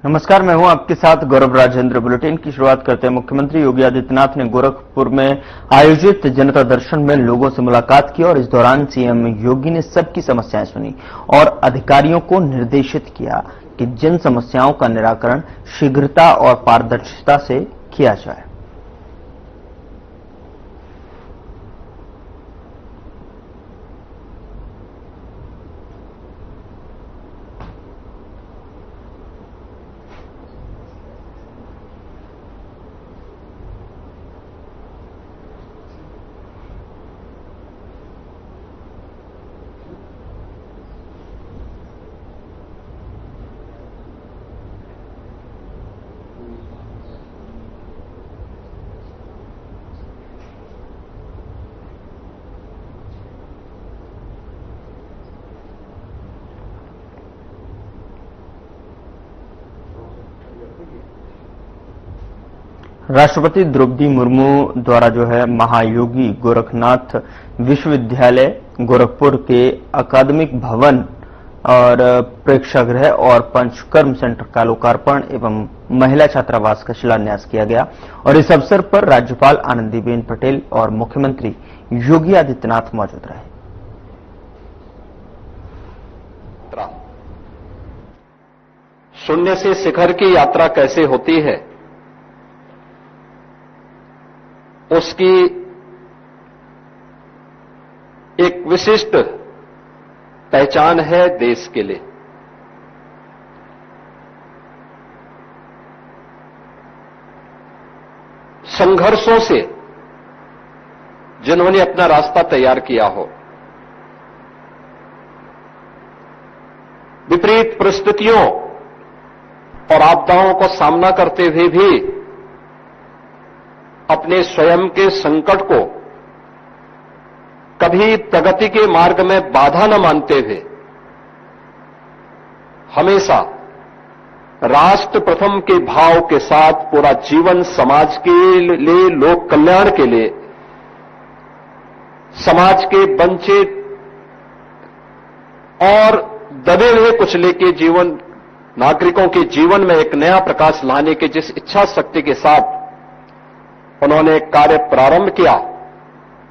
नमस्कार, मैं हूं आपके साथ गौरव राजेंद्र। बुलेटिन की शुरुआत करते हैं। मुख्यमंत्री योगी आदित्यनाथ ने गोरखपुर में आयोजित जनता दर्शन में लोगों से मुलाकात की और इस दौरान सीएम योगी ने सबकी समस्याएं सुनी और अधिकारियों को निर्देशित किया कि जिन समस्याओं का निराकरण शीघ्रता और पारदर्शिता से किया जाए। राष्ट्रपति द्रौपदी मुर्मू द्वारा जो है महायोगी गोरखनाथ विश्वविद्यालय गोरखपुर के अकादमिक भवन और प्रेक्षागृह और पंचकर्म सेंटर का लोकार्पण एवं महिला छात्रावास का शिलान्यास किया गया और इस अवसर पर राज्यपाल आनंदीबेन पटेल और मुख्यमंत्री योगी आदित्यनाथ मौजूद रहे। शून्य से शिखर की यात्रा कैसे होती है, उसकी एक विशिष्ट पहचान है देश के लिए। संघर्षों से जिन्होंने अपना रास्ता तैयार किया हो, विपरीत परिस्थितियों और आपदाओं को सामना करते हुए भी अपने स्वयं के संकट को कभी प्रगति के मार्ग में बाधा न मानते हुए हमेशा राष्ट्र प्रथम के भाव के साथ पूरा जीवन समाज के लिए, लोक कल्याण के लिए, समाज के वंचित और दबे हुए कुचले के जीवन नागरिकों के जीवन में एक नया प्रकाश लाने के जिस इच्छा शक्ति के साथ उन्होंने कार्य प्रारंभ किया,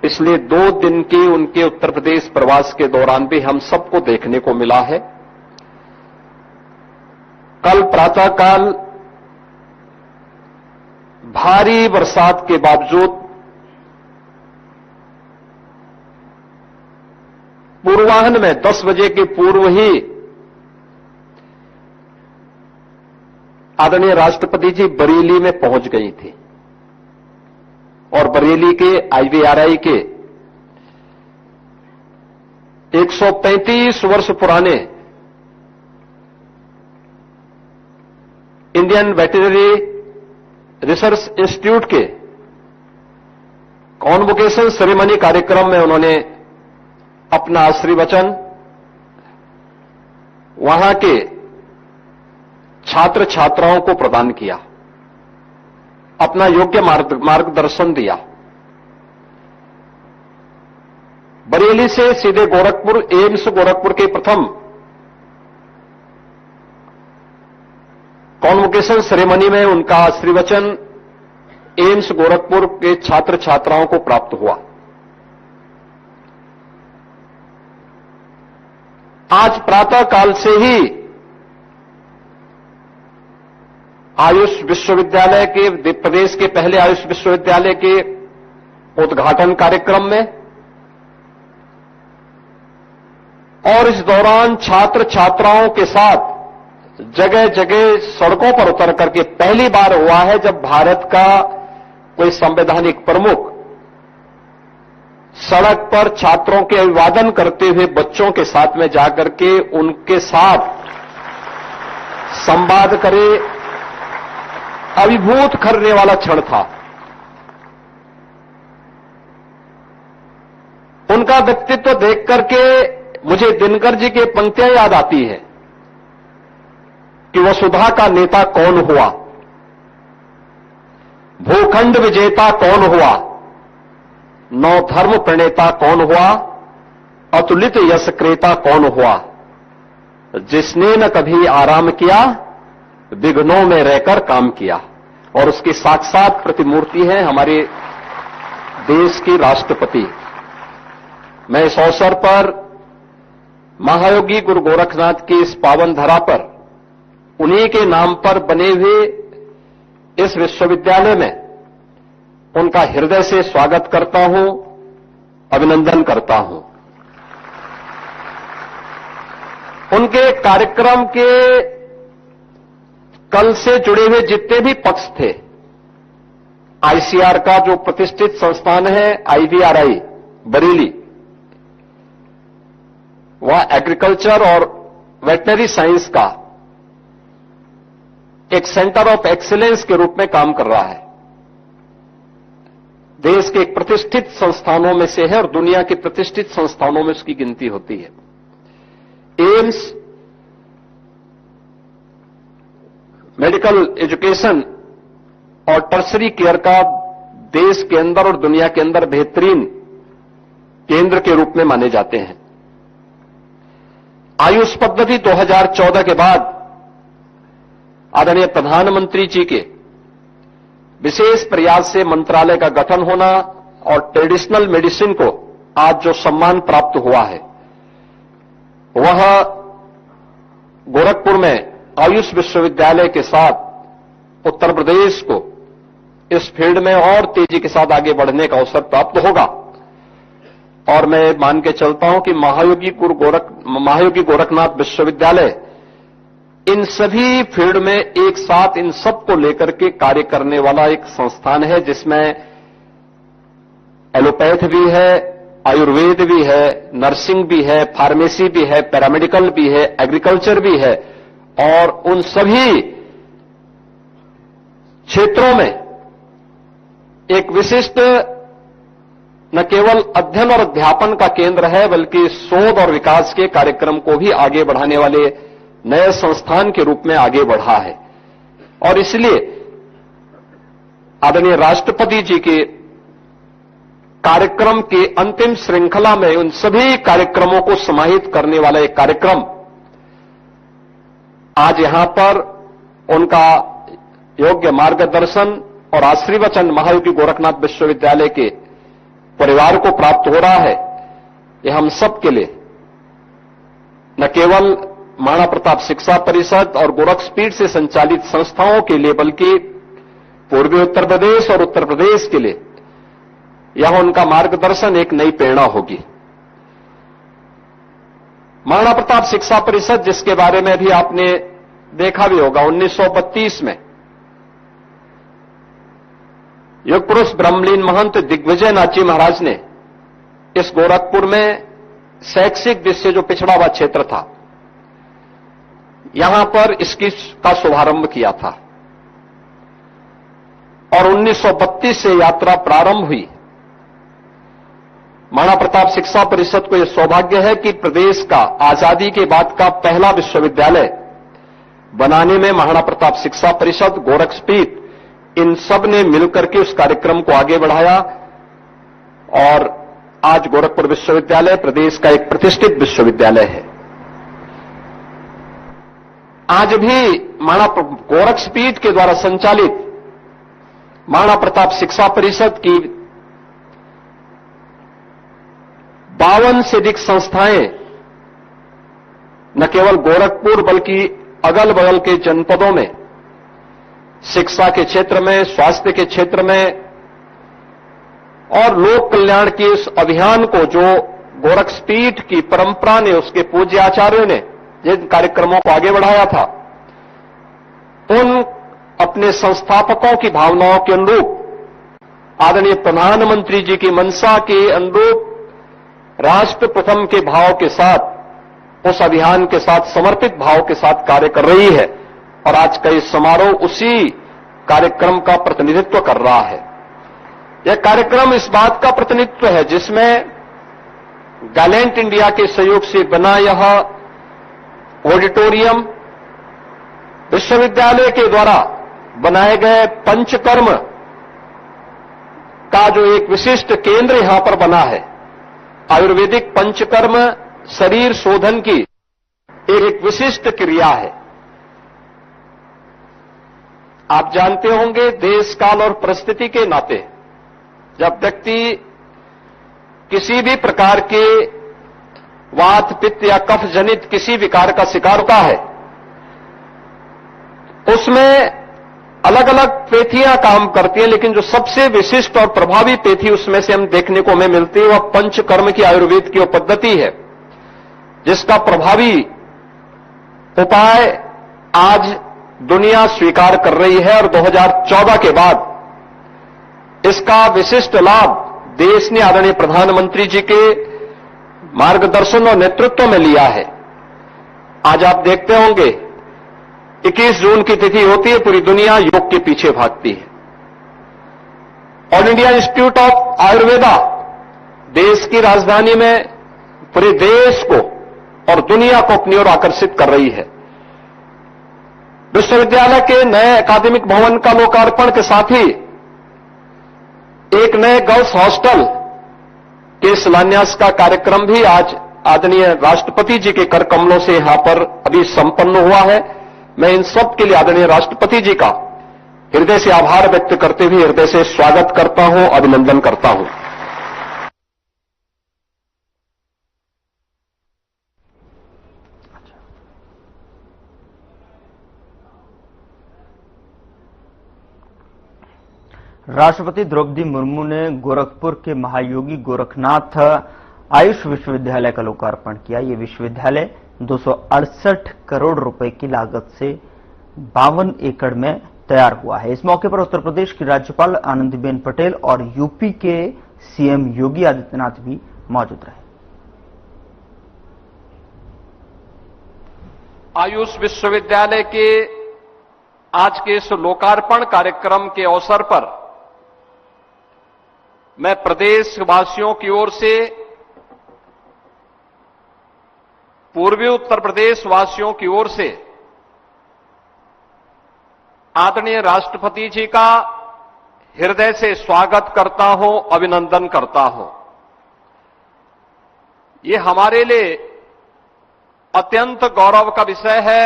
इसलिए 2 दिन के उनके उत्तर प्रदेश प्रवास के दौरान भी हम सबको देखने को मिला है। कल प्रातःकाल भारी बरसात के बावजूद पूर्वाह्न में 10 बजे के पूर्व ही आदरणीय राष्ट्रपति जी बरेली में पहुंच गई थी और बरेली के IVRI के 135 वर्ष पुराने इंडियन वेटरनरी रिसर्च इंस्टीट्यूट के कॉन्वोकेशन सेरेमनी कार्यक्रम में उन्होंने अपना आशीर्वचन वहां के छात्र छात्राओं को प्रदान किया, अपना योग्य मार्गदर्शन दिया। बरेली से सीधे गोरखपुर, एम्स गोरखपुर के प्रथम कॉन्वोकेशन सेरेमनी में उनका आशीर्वचन एम्स गोरखपुर के छात्र छात्राओं को प्राप्त हुआ। आज प्रातः काल से ही आयुष विश्वविद्यालय के, प्रदेश के पहले आयुष विश्वविद्यालय के उद्घाटन कार्यक्रम में और इस दौरान छात्र छात्राओं के साथ जगह जगह सड़कों पर उतर करके पहली बार हुआ है जब भारत का कोई संवैधानिक प्रमुख सड़क पर छात्रों के अभिवादन करते हुए बच्चों के साथ में जाकर के उनके साथ संवाद करे, अभिभूत करने वाला क्षण था। उनका व्यक्तित्व देख करके मुझे दिनकर जी की पंक्तियां याद आती है कि वसुधा का नेता कौन हुआ, भूखंड विजेता कौन हुआ, नौ धर्म प्रणेता कौन हुआ, अतुलित यश क्रेता कौन हुआ, जिसने न कभी आराम किया विघ्नों में रहकर काम किया और उसकी साक्षात प्रतिमूर्ति है हमारे देश की राष्ट्रपति। मैं इस अवसर पर महायोगी गुरु गोरखनाथ की इस पावन धरा पर उन्हीं के नाम पर बने हुए इस विश्वविद्यालय में उनका हृदय से स्वागत करता हूं, अभिनंदन करता हूं। उनके कार्यक्रम के कल से जुड़े हुए जितने भी पक्ष थे, आईसीआर का जो प्रतिष्ठित संस्थान है आईवीआरआई बरेली, वह एग्रीकल्चर और वेटनरी साइंस का एक सेंटर ऑफ एक्सीलेंस के रूप में काम कर रहा है। देश के एक प्रतिष्ठित संस्थानों में से है और दुनिया के प्रतिष्ठित संस्थानों में उसकी गिनती होती है। एम्स मेडिकल एजुकेशन और टर्सरी केयर का देश के अंदर और दुनिया के अंदर बेहतरीन केंद्र के रूप में माने जाते हैं। आयुष पद्धति 2014 के बाद आदरणीय प्रधानमंत्री जी के विशेष प्रयास से मंत्रालय का गठन होना और ट्रेडिशनल मेडिसिन को आज जो सम्मान प्राप्त हुआ है, वह गोरखपुर में आयुष विश्वविद्यालय के साथ उत्तर प्रदेश को इस फील्ड में और तेजी के साथ आगे बढ़ने का अवसर प्राप्त होगा। और मैं मान के चलता हूं कि महायोगी गोरखनाथ विश्वविद्यालय इन सभी फील्ड में एक साथ इन सबको लेकर के कार्य करने वाला एक संस्थान है, जिसमें एलोपैथ भी है, आयुर्वेद भी है, नर्सिंग भी है, फार्मेसी भी है, पैरामेडिकल भी है, एग्रीकल्चर भी है और उन सभी क्षेत्रों में एक विशिष्ट न केवल अध्ययन और अध्यापन का केंद्र है, बल्कि शोध और विकास के कार्यक्रम को भी आगे बढ़ाने वाले नए संस्थान के रूप में आगे बढ़ा है। और इसलिए आदरणीय राष्ट्रपति जी के कार्यक्रम के अंतिम श्रृंखला में उन सभी कार्यक्रमों को समाहित करने वाला एक कार्यक्रम आज यहां पर उनका योग्य मार्गदर्शन और आशीर्वचन महायोगी गोरखनाथ विश्वविद्यालय के परिवार को प्राप्त हो रहा है। यह हम सब के लिए न केवल महाराणा प्रताप शिक्षा परिषद और गोरखपीठ से संचालित संस्थाओं के लिए, बल्कि पूर्वी उत्तर प्रदेश और उत्तर प्रदेश के लिए यह उनका मार्गदर्शन एक नई प्रेरणा होगी। महाराणा प्रताप शिक्षा परिषद, जिसके बारे में भी आपने देखा भी होगा, 1932 में योग पुरुष ब्रह्मलीन महंत दिग्विजय नाथ जी महाराज ने इस गोरखपुर में शैक्षिक दृष्टि से जो पिछड़ा हुआ क्षेत्र था, यहां पर इसकी का शुभारंभ किया था और 1932 से यात्रा प्रारंभ हुई। महाराणा प्रताप शिक्षा परिषद को यह सौभाग्य है कि प्रदेश का आजादी के बाद का पहला विश्वविद्यालय बनाने में महाराणा प्रताप शिक्षा परिषद, गोरखपीठ, इन सब ने मिलकर के उस कार्यक्रम को आगे बढ़ाया और आज गोरखपुर विश्वविद्यालय प्रदेश का एक प्रतिष्ठित विश्वविद्यालय है। आज भी महाराणा गोरखपीठ के द्वारा संचालित महाराणा प्रताप शिक्षा परिषद की 52 से अधिक संस्थाएं न केवल गोरखपुर बल्कि अगल बगल के जनपदों में शिक्षा के क्षेत्र में, स्वास्थ्य के क्षेत्र में और लोक कल्याण के इस अभियान को जो गोरखपीठ की परंपरा ने, उसके पूज्य आचार्यों ने जिन कार्यक्रमों को आगे बढ़ाया था, उन अपने संस्थापकों की भावनाओं के अनुरूप, आदरणीय प्रधानमंत्री जी की मंशा के अनुरूप, राष्ट्र प्रथम के भाव के साथ, उस अभियान के साथ समर्पित भाव के साथ कार्य कर रही है और आज का इस समारोह उसी कार्यक्रम का प्रतिनिधित्व कर रहा है। यह कार्यक्रम इस बात का प्रतिनिधित्व है जिसमें गैलेंट इंडिया के सहयोग से बना यह ऑडिटोरियम, विश्वविद्यालय के द्वारा बनाए गए पंचकर्म का जो एक विशिष्ट केंद्र यहां पर बना है, आयुर्वेदिक पंचकर्म शरीर शोधन की एक विशिष्ट क्रिया है। आप जानते होंगे देश काल और परिस्थिति के नाते जब व्यक्ति किसी भी प्रकार के वात पित्त या कफ जनित किसी विकार का शिकार होता है, उसमें अलग अलग पेथियां काम करती हैं, लेकिन जो सबसे विशिष्ट और प्रभावी पेथी उसमें से हम देखने को हमें मिलती है वह पंचकर्म की आयुर्वेद की वो पद्धति है, जिसका प्रभावी उपाय आज दुनिया स्वीकार कर रही है और 2014 के बाद इसका विशिष्ट लाभ देश ने आदरणीय प्रधानमंत्री जी के मार्गदर्शन और नेतृत्व में लिया है। आज आप देखते होंगे 21 जून की तिथि होती है, पूरी दुनिया योग के पीछे भागती है। All India institute of Ayurveda देश की राजधानी में पूरे देश को और दुनिया को अपनी ओर आकर्षित कर रही है। विश्वविद्यालय के नए अकादमिक भवन का लोकार्पण के साथ ही एक नए गर्ल्स हॉस्टल के शिलान्यास का कार्यक्रम भी आज आदरणीय राष्ट्रपति जी के कर कमलों से यहां पर अभी संपन्न हुआ है। मैं इन सब के लिए आदरणीय राष्ट्रपति जी का हृदय से आभार व्यक्त करते हुए हृदय से स्वागत करता हूं, अभिनंदन करता हूं। राष्ट्रपति द्रौपदी मुर्मू ने गोरखपुर के महायोगी गोरखनाथ आयुष विश्वविद्यालय का लोकार्पण किया। ये विश्वविद्यालय 268 करोड़ रुपए की लागत से 52 एकड़ में तैयार हुआ है। इस मौके पर उत्तर प्रदेश की राज्यपाल आनंदीबेन पटेल और यूपी के सीएम योगी आदित्यनाथ भी मौजूद रहे। आयुष विश्वविद्यालय के आज के इस लोकार्पण कार्यक्रम के अवसर पर मैं प्रदेशवासियों की ओर से, पूर्वी उत्तर प्रदेश वासियों की ओर से आदरणीय राष्ट्रपति जी का हृदय से स्वागत करता हूं, अभिनंदन करता हूं। ये हमारे लिए अत्यंत गौरव का विषय है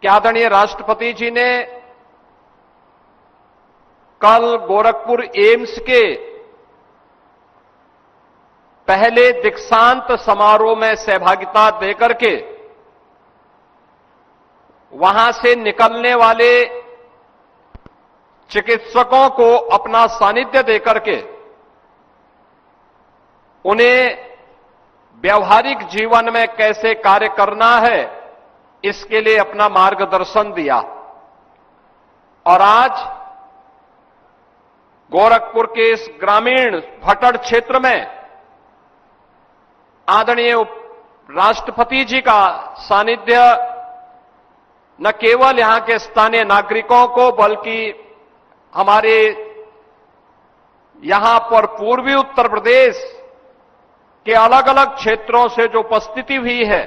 कि आदरणीय राष्ट्रपति जी ने कल गोरखपुर एम्स के पहले दीक्षांत समारोह में सहभागिता देकर के वहां से निकलने वाले चिकित्सकों को अपना सानिध्य देकर के उन्हें व्यवहारिक जीवन में कैसे कार्य करना है इसके लिए अपना मार्गदर्शन दिया। और आज गोरखपुर के इस ग्रामीण भटड़ क्षेत्र में आदरणीय राष्ट्रपति जी का सानिध्य न केवल यहां के स्थानीय नागरिकों को बल्कि हमारे यहां पर पूर्वी उत्तर प्रदेश के अलग अलग क्षेत्रों से जो उपस्थिति हुई है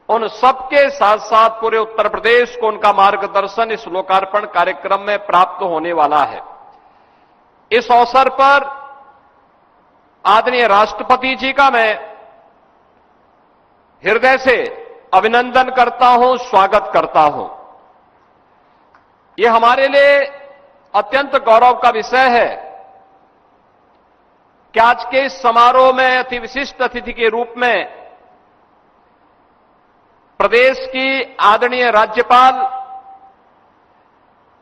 उन सबके साथ साथ पूरे उत्तर प्रदेश को उनका मार्गदर्शन इस लोकार्पण कार्यक्रम में प्राप्त होने वाला है। इस अवसर पर आदरणीय राष्ट्रपति जी का मैं हृदय से अभिनंदन करता हूं, स्वागत करता हूं। यह हमारे लिए अत्यंत गौरव का विषय है कि आज के इस समारोह में अति विशिष्ट अतिथि के रूप में प्रदेश की आदरणीय राज्यपाल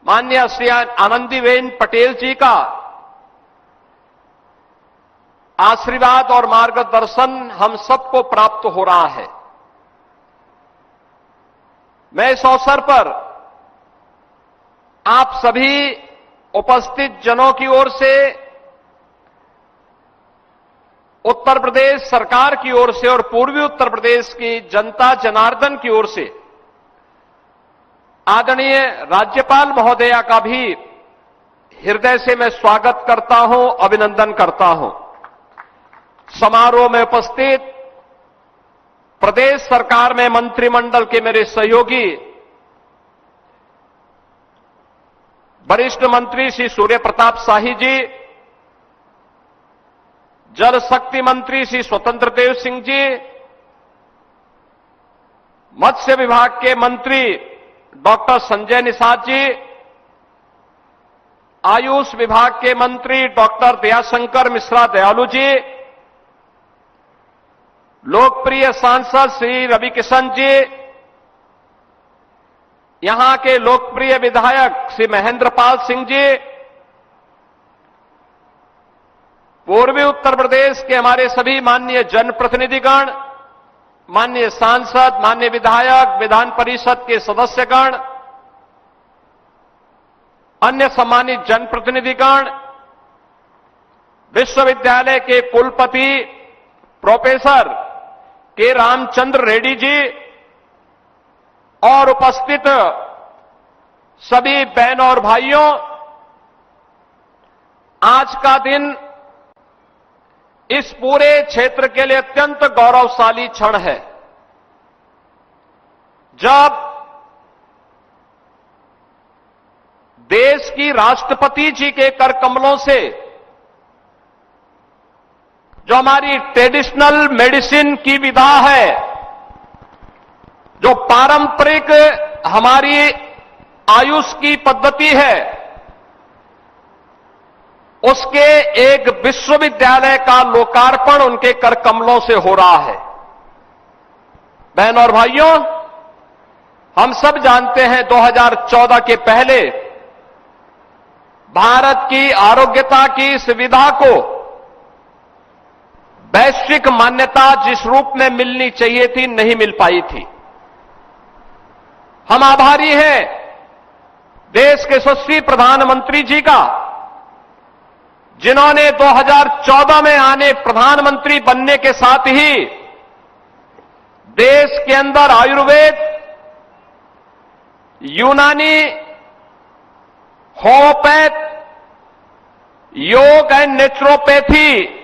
माननीय श्री आनंदीबेन पटेल जी का आशीर्वाद और मार्गदर्शन हम सबको प्राप्त हो रहा है। मैं इस अवसर पर आप सभी उपस्थित जनों की ओर से, उत्तर प्रदेश सरकार की ओर से और पूर्वी उत्तर प्रदेश की जनता जनार्दन की ओर से आदरणीय राज्यपाल महोदया का भी हृदय से मैं स्वागत करता हूं, अभिनंदन करता हूं। समारोह में उपस्थित प्रदेश सरकार में मंत्रिमंडल के मेरे सहयोगी वरिष्ठ मंत्री श्री सूर्य प्रताप शाही जी, जल शक्ति मंत्री श्री स्वतंत्र देव सिंह जी, मत्स्य विभाग के मंत्री डॉक्टर संजय निषाद जी, आयुष विभाग के मंत्री डॉक्टर दयाशंकर मिश्रा दयालु जी, लोकप्रिय सांसद श्री रविकिशन जी, यहां के लोकप्रिय विधायक श्री महेंद्र पाल सिंह जी, पूर्वी उत्तर प्रदेश के हमारे सभी माननीय जनप्रतिनिधिगण, माननीय सांसद, माननीय विधायक, विधान परिषद के सदस्यगण, अन्य सम्मानित जनप्रतिनिधिगण, विश्वविद्यालय के कुलपति प्रोफेसर के रामचंद्र रेड्डी जी और उपस्थित सभी बहनों और भाइयों, आज का दिन इस पूरे क्षेत्र के लिए अत्यंत गौरवशाली क्षण है, जब देश की राष्ट्रपति जी के कर कमलों से जो हमारी ट्रेडिशनल मेडिसिन की विधा है, जो पारंपरिक हमारी आयुष की पद्धति है, उसके एक विश्वविद्यालय का लोकार्पण उनके कर कमलों से हो रहा है। बहनों और भाइयों, हम सब जानते हैं 2014 के पहले भारत की आरोग्यता की इस विधा को वैश्विक मान्यता जिस रूप में मिलनी चाहिए थी, नहीं मिल पाई थी। हम आभारी हैं देश के यशस्वी प्रधानमंत्री जी का, जिन्होंने 2014 में आने प्रधानमंत्री बनने के साथ ही देश के अंदर आयुर्वेद, यूनानी, होम्योपैथ, योग एंड नेचुरोपैथी,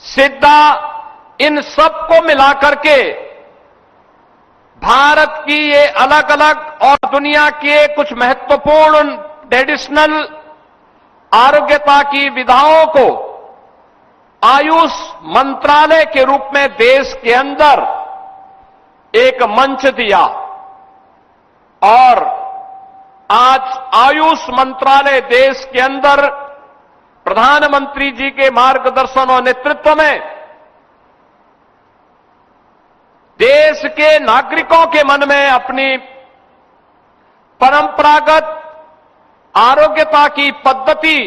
सिद्धा, इन सब को मिलाकर के भारत की ये अलग अलग और दुनिया के कुछ महत्वपूर्ण ट्रेडिशनल आरोग्यता की विधाओं को आयुष मंत्रालय के रूप में देश के अंदर एक मंच दिया और आज आयुष मंत्रालय देश के अंदर प्रधानमंत्री जी के मार्गदर्शन और नेतृत्व में देश के नागरिकों के मन में अपनी परंपरागत आरोग्यता की पद्धति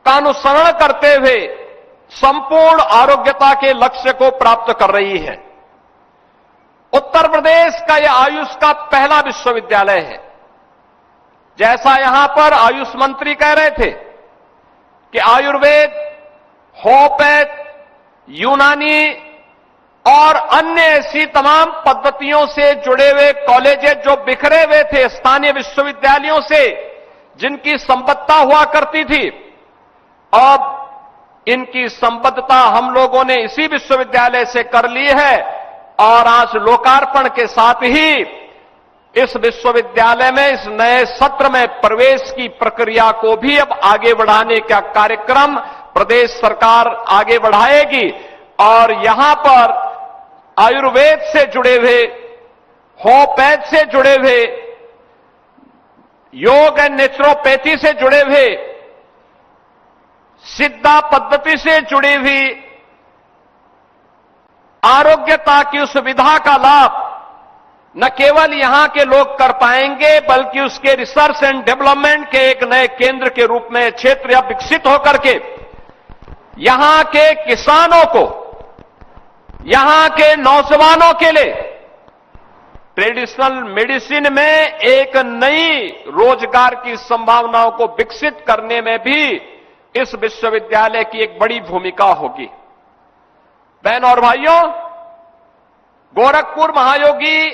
का अनुसरण करते हुए संपूर्ण आरोग्यता के लक्ष्य को प्राप्त कर रही है। उत्तर प्रदेश का यह आयुष का पहला विश्वविद्यालय है। जैसा यहां पर आयुष मंत्री कह रहे थे कि आयुर्वेद, होम्योपैथ, यूनानी और अन्य ऐसी तमाम पद्धतियों से जुड़े हुए कॉलेजेस जो बिखरे हुए थे स्थानीय विश्वविद्यालयों से, जिनकी संबद्धता हुआ करती थी, अब इनकी संबद्धता हम लोगों ने इसी विश्वविद्यालय से कर ली है और आज लोकार्पण के साथ ही इस विश्वविद्यालय में इस नए सत्र में प्रवेश की प्रक्रिया को भी अब आगे बढ़ाने का कार्यक्रम प्रदेश सरकार आगे बढ़ाएगी और यहां पर आयुर्वेद से जुड़े हुए, होम्योपैथ से जुड़े हुए, योग एंड नेचुरोपैथी से जुड़े हुए, सिद्धा पद्धति से जुड़ी हुई आरोग्यता की उस विधा का लाभ न केवल यहां के लोग कर पाएंगे, बल्कि उसके रिसर्च एंड डेवलपमेंट के एक नए केंद्र के रूप में क्षेत्र अब विकसित होकर के यहां के किसानों को, यहां के नौजवानों के लिए ट्रेडिशनल मेडिसिन में एक नई रोजगार की संभावनाओं को विकसित करने में भी इस विश्वविद्यालय की एक बड़ी भूमिका होगी। बहनों और भाइयों, गोरखपुर महायोगी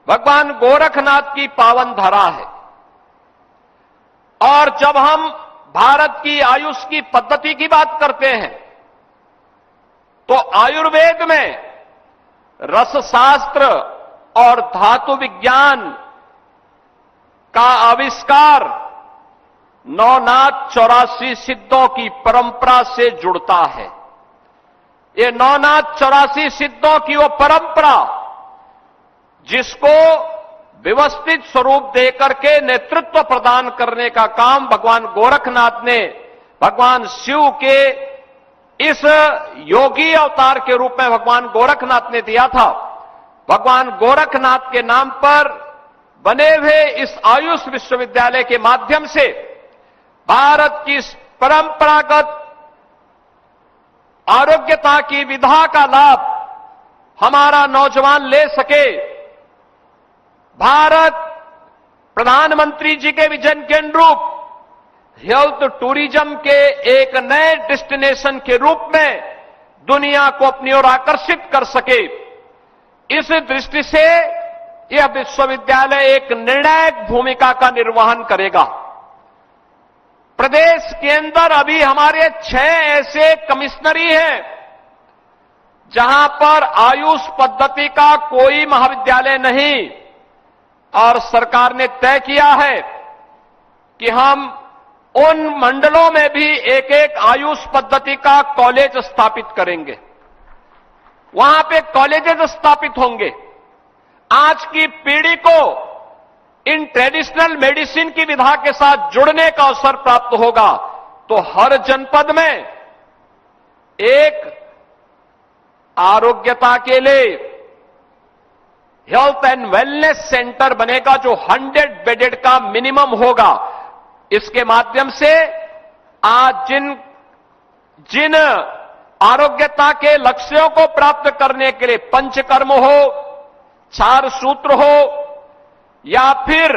भगवान गोरखनाथ की पावन धरा है और जब हम भारत की आयुष की पद्धति की बात करते हैं तो आयुर्वेद में रसशास्त्र और धातु विज्ञान का आविष्कार नवनाथ 84 सिद्धों की परंपरा से जुड़ता है। ये नौनाथ 84 सिद्धों की वो परंपरा जिसको व्यवस्थित स्वरूप देकर के नेतृत्व प्रदान करने का काम भगवान गोरखनाथ ने भगवान शिव के इस योगी अवतार के रूप में भगवान गोरखनाथ ने दिया था। भगवान गोरखनाथ के नाम पर बने हुए इस आयुष विश्वविद्यालय के माध्यम से भारत की परंपरागत आरोग्यता की विधा का लाभ हमारा नौजवान ले सके। भारत प्रधानमंत्री जी के विजन के अनुरूप हेल्थ टूरिज्म के एक नए डेस्टिनेशन के रूप में दुनिया को अपनी ओर आकर्षित कर सके। इस दृष्टि से यह विश्वविद्यालय एक निर्णायक भूमिका का निर्वहन करेगा। प्रदेश के अंदर अभी हमारे 6 ऐसे कमिश्नरी हैं जहां पर आयुष पद्धति का कोई महाविद्यालय नहीं, और सरकार ने तय किया है कि हम उन मंडलों में भी एक एक आयुष पद्धति का कॉलेज स्थापित करेंगे, वहां पे कॉलेजेस स्थापित होंगे। आज की पीढ़ी को इन ट्रेडिशनल मेडिसिन की विधा के साथ जुड़ने का अवसर प्राप्त होगा, तो हर जनपद में एक आरोग्यता के लिए हेल्थ एंड वेलनेस सेंटर बनेगा जो 100 बेडेड का मिनिमम होगा। इसके माध्यम से आज जिन आरोग्यता के लक्ष्यों को प्राप्त करने के लिए पंचकर्म हो, 4 सूत्र हो, या फिर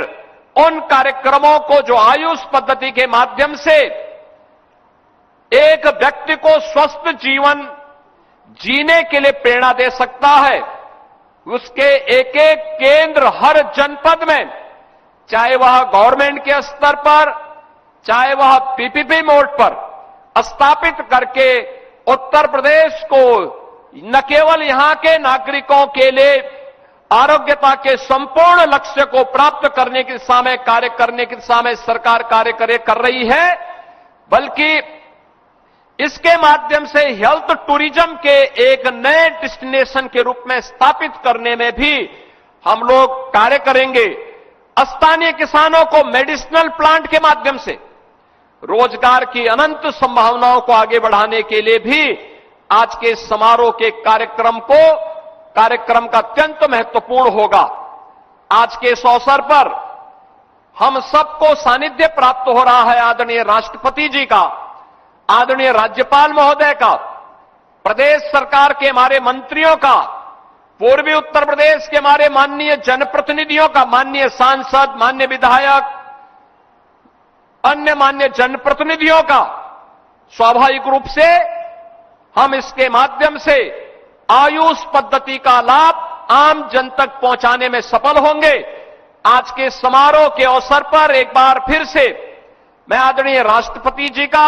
उन कार्यक्रमों को जो आयुष पद्धति के माध्यम से एक व्यक्ति को स्वस्थ जीवन जीने के लिए प्रेरणा दे सकता है, उसके एक एक केंद्र हर जनपद में, चाहे वह गवर्नमेंट के स्तर पर, चाहे वह पीपीपी मोड पर स्थापित करके उत्तर प्रदेश को न केवल यहां के नागरिकों के लिए आरोग्यता के संपूर्ण लक्ष्य को प्राप्त करने की दिशा में कार्य करने की दिशा में सरकार कार्य कर रही है, बल्कि इसके माध्यम से हेल्थ टूरिज्म के एक नए डेस्टिनेशन के रूप में स्थापित करने में भी हम लोग कार्य करेंगे। स्थानीय किसानों को मेडिसिनल प्लांट के माध्यम से रोजगार की अनंत संभावनाओं को आगे बढ़ाने के लिए भी आज के समारोह के कार्यक्रम का अत्यंत महत्वपूर्ण होगा। आज के इस अवसर पर हम सबको सानिध्य प्राप्त हो रहा है आदरणीय राष्ट्रपति जी का, आदरणीय राज्यपाल महोदय का, प्रदेश सरकार के हमारे मंत्रियों का, पूर्वी उत्तर प्रदेश के हमारे माननीय जनप्रतिनिधियों का, माननीय सांसद, माननीय विधायक, अन्य माननीय जनप्रतिनिधियों का। स्वाभाविक रूप से हम इसके माध्यम से आयुष पद्धति का लाभ आम जन तक पहुंचाने में सफल होंगे। आज के समारोह के अवसर पर एक बार फिर से मैं आदरणीय राष्ट्रपति जी का,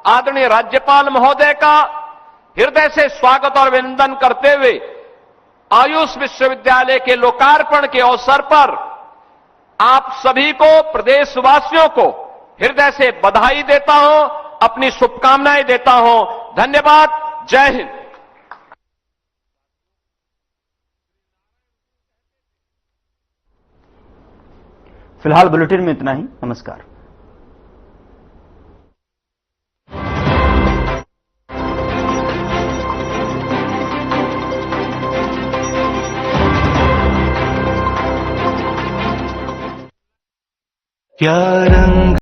आदरणीय राज्यपाल महोदय का हृदय से स्वागत और अभिनंदन करते हुए आयुष विश्वविद्यालय के लोकार्पण के अवसर पर आप सभी को, प्रदेशवासियों को हृदय से बधाई देता हूं, अपनी शुभकामनाएं देता हूं। धन्यवाद। जय हिंद। फिलहाल बुलेटिन में इतना ही। नमस्कार। क्या रंग